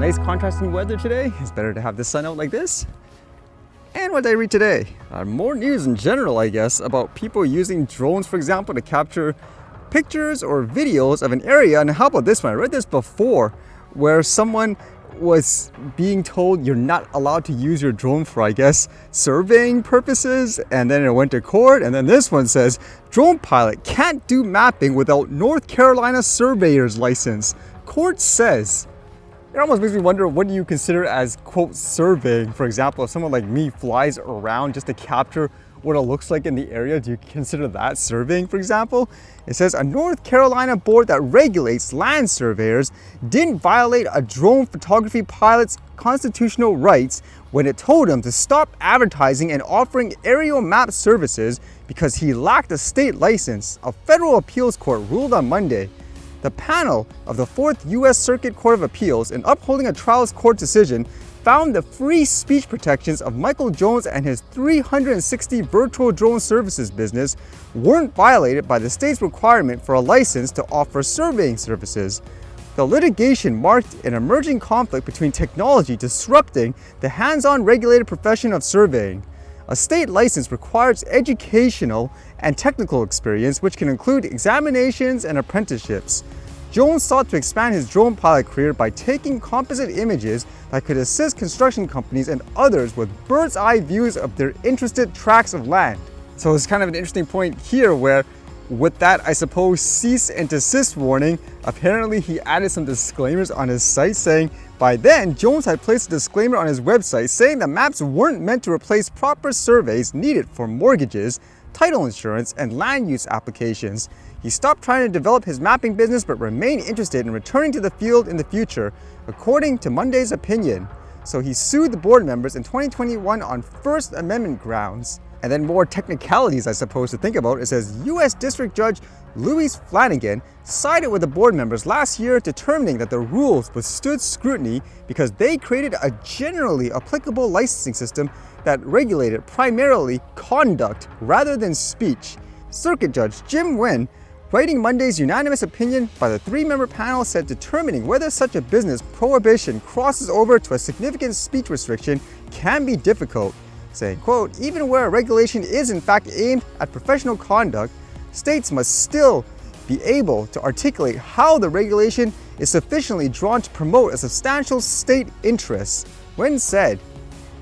nice contrasting weather today. It's better to have the sun out like this. And what did I read today? More news in general, I guess, about people using drones, for example, to capture pictures or videos of an area. And how about this one? I read this before, where someone was being told you're not allowed to use your drone for, I guess, surveying purposes, and then it went to court. And then this one says drone pilot can't do mapping without North Carolina surveyor's license. Court says. It almost makes me wonder, what do you consider as, quote, surveying? For example, if someone like me flies around just to capture what it looks like in the area, do you consider that surveying, for example? It says a North Carolina board that regulates land surveyors didn't violate a drone photography pilot's constitutional rights when it told him to stop advertising and offering aerial map services because he lacked a state license, a federal appeals court ruled on Monday. The panel of the 4th U.S. Circuit Court of Appeals, in upholding a trial court decision, found the free speech protections of Michael Jones and his 360 virtual drone services business weren't violated by the state's requirement for a license to offer surveying services. The litigation marked an emerging conflict between technology disrupting the hands-on regulated profession of surveying. A state license requires educational and technical experience, which can include examinations and apprenticeships. Jones sought to expand his drone pilot career by taking composite images that could assist construction companies and others with bird's eye views of their interested tracts of land. So it's kind of an interesting point here where, with that, I suppose, cease and desist warning, apparently he added some disclaimers on his site saying, by then, Jones had placed a disclaimer on his website saying the maps weren't meant to replace proper surveys needed for mortgages, title insurance, and land use applications. He stopped trying to develop his mapping business but remained interested in returning to the field in the future, according to Monday's opinion. So he sued the board members in 2021 on First Amendment grounds. And then more technicalities, I suppose, to think about. It says U.S. District Judge Louis Flanagan sided with the board members last year, determining that the rules withstood scrutiny because they created a generally applicable licensing system that regulated primarily conduct rather than speech. Circuit Judge Jim Nguyen, writing Monday's unanimous opinion by the 3-member panel, said determining whether such a business prohibition crosses over to a significant speech restriction can be difficult, saying, quote, even where a regulation is in fact aimed at professional conduct, states must still be able to articulate how the regulation is sufficiently drawn to promote a substantial state interest. When said,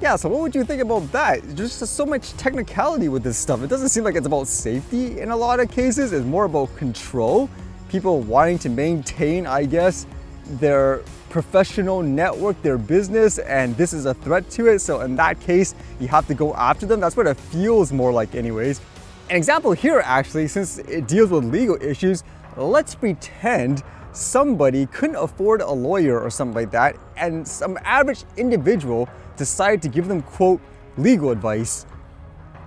yeah, so what would you think about that? There's just so much technicality with this stuff. It doesn't seem like it's about safety in a lot of cases. It's more about control. People wanting to maintain, I guess, their professional network, their business, and this is a threat to it. So in that case, you have to go after them. That's what it feels more like anyways. An example here, actually, since it deals with legal issues, let's pretend somebody couldn't afford a lawyer or something like that, and some average individual decided to give them, quote, legal advice.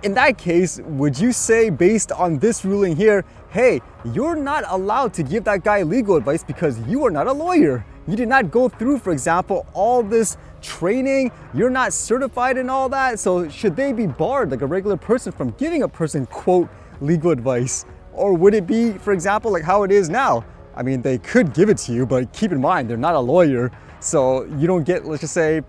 In that case, would you say, based on this ruling here, hey, you're not allowed to give that guy legal advice because you are not a lawyer? You did not go through, for example, all this training. You're not certified in all that. So should they be barred like a regular person from giving a person, quote, legal advice? Or would it be, for example, like how it is now? I mean, they could give it to you, but keep in mind, they're not a lawyer. So you don't get, let's just say,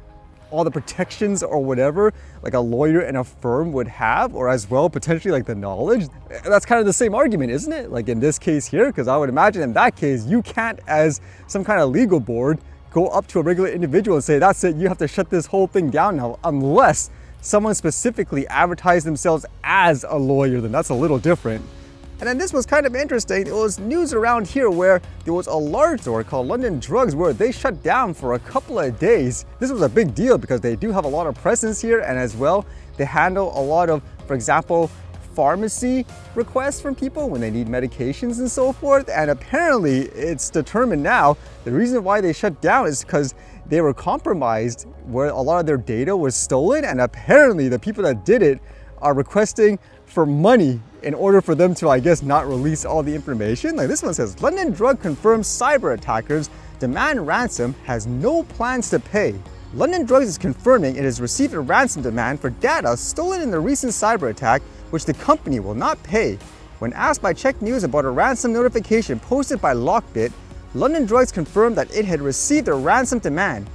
all the protections or whatever like a lawyer in a firm would have, or as well potentially like the knowledge. That's kind of the same argument, isn't it? Like in this case here, because I would imagine in that case you can't, as some kind of legal board, go up to a regular individual and say, that's it, you have to shut this whole thing down now, unless someone specifically advertised themselves as a lawyer. Then that's a little different. And then this was kind of interesting. It was news around here where there was a large store called London Drugs where they shut down for a couple of days. This was a big deal because they do have a lot of presence here, and as well, they handle a lot of, for example, pharmacy requests from people when they need medications and so forth. And apparently it's determined now the reason why they shut down is because they were compromised, where a lot of their data was stolen, and apparently the people that did it are requesting for money in order for them to, I guess, not release all the information. Like this one says, London Drug confirms cyber attackers demand ransom, has no plans to pay. London Drugs is confirming it has received a ransom demand for data stolen in the recent cyber attack, which the company will not pay. When asked by Check News about a ransom notification posted by Lockbit, London Drugs confirmed that it had received a ransom demand.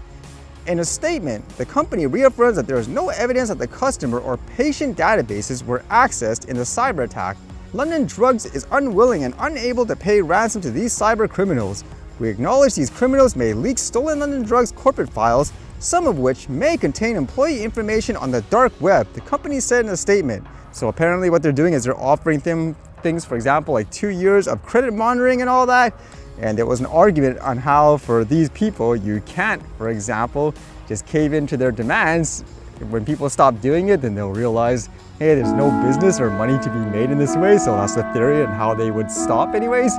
In a statement, the company reaffirms that there is no evidence that the customer or patient databases were accessed in the cyber attack. London Drugs is unwilling and unable to pay ransom to these cyber criminals. We acknowledge these criminals may leak stolen London Drugs corporate files, some of which may contain employee information on the dark web, the company said in a statement. So apparently what they're doing is they're offering them things, for example, like 2 years of credit monitoring and all that. And there was an argument on how for these people, you can't, for example, just cave into their demands. When people stop doing it, then they'll realize, hey, there's no business or money to be made in this way. So that's the theory and how they would stop anyways.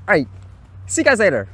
All right, see you guys later.